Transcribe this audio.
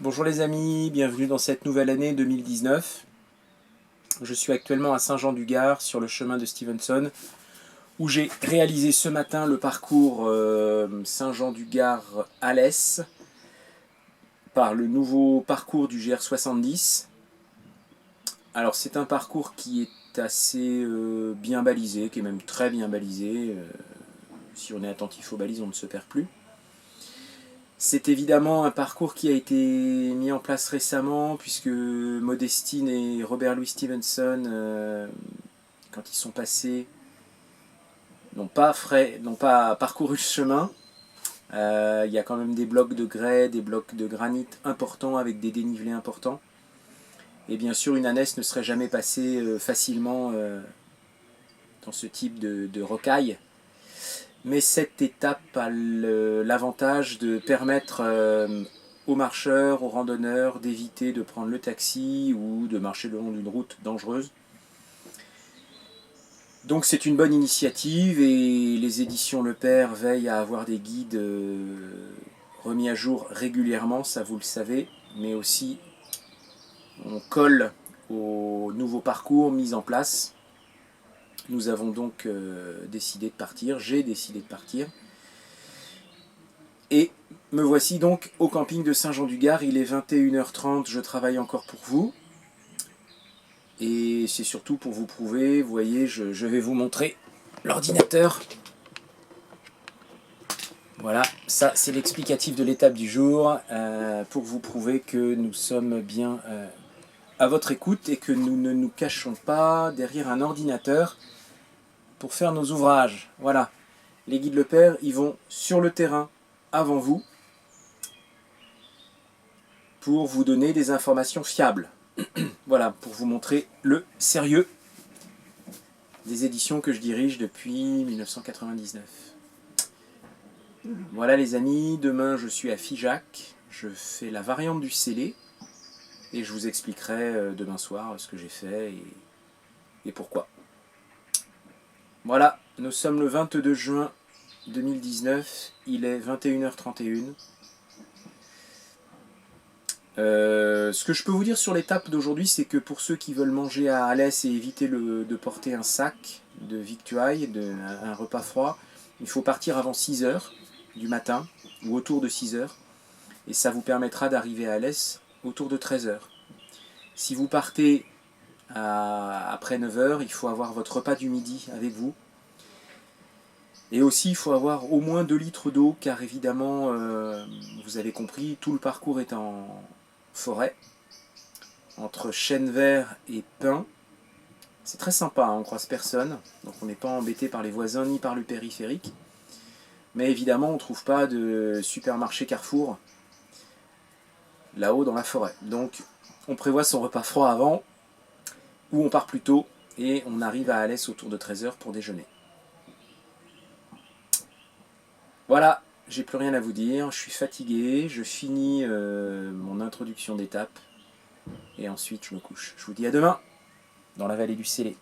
Bonjour les amis, bienvenue dans cette nouvelle année 2019. Je suis actuellement à Saint-Jean-du-Gard sur le chemin de Stevenson où j'ai réalisé ce matin le parcours Saint-Jean-du-Gard-Alès par le nouveau parcours du GR70. Alors c'est un parcours qui est assez bien balisé, qui est même très bien balisé. Si on est attentif aux balises, on ne se perd plus. C'est évidemment un parcours qui a été mis en place récemment, puisque Modestine et Robert Louis Stevenson, quand ils sont passés, n'ont pas parcouru ce chemin. Il y a quand même des blocs de grès, des blocs de granit importants avec des dénivelés importants. Et bien sûr, une ânesse ne serait jamais passée facilement dans ce type de rocaille. Mais cette étape a l'avantage de permettre aux marcheurs, aux randonneurs d'éviter de prendre le taxi ou de marcher le long d'une route dangereuse. Donc c'est une bonne initiative et les éditions Le Père veillent à avoir des guides remis à jour régulièrement, ça vous le savez, mais aussi on colle aux nouveaux parcours mis en place. Nous avons donc décidé de partir, j'ai décidé de partir. Et me voici donc au camping de Saint-Jean-du-Gard, il est 21h30, je travaille encore pour vous. Et c'est surtout pour vous prouver, vous voyez, je vais vous montrer l'ordinateur. Voilà, ça c'est l'explicatif de l'étape du jour, pour vous prouver que nous sommes bien à votre écoute et que nous ne nous cachons pas derrière un ordinateur pour faire nos ouvrages. Voilà, les guides Le Père, ils vont sur le terrain avant vous pour vous donner des informations fiables. Voilà, pour vous montrer le sérieux des éditions que je dirige depuis 1999. Voilà les amis, demain je suis à Figeac, je fais la variante du Célé et je vous expliquerai demain soir ce que j'ai fait et pourquoi. Voilà, nous sommes le 22 juin 2019, il est 21h31. Ce que je peux vous dire sur l'étape d'aujourd'hui, c'est que pour ceux qui veulent manger à Alès et éviter de porter un sac de victuailles, un repas froid, il faut partir avant 6h du matin, ou autour de 6h, et ça vous permettra d'arriver à Alès autour de 13h. Si vous partez après 9h, il faut avoir votre repas du midi avec vous. Et aussi, il faut avoir au moins 2 litres d'eau, car évidemment, vous avez compris, tout le parcours est en forêt, entre chêne vert et pin. C'est très sympa, hein, on ne croise personne, donc on n'est pas embêté par les voisins ni par le périphérique. Mais évidemment, on ne trouve pas de supermarché Carrefour là-haut dans la forêt. Donc on prévoit son repas froid avant, ou on part plus tôt, et on arrive à Alès autour de 13h pour déjeuner. Voilà, j'ai plus rien à vous dire, je suis fatigué, je finis mon introduction d'étape, et ensuite je me couche. Je vous dis à demain, dans la vallée du Célé.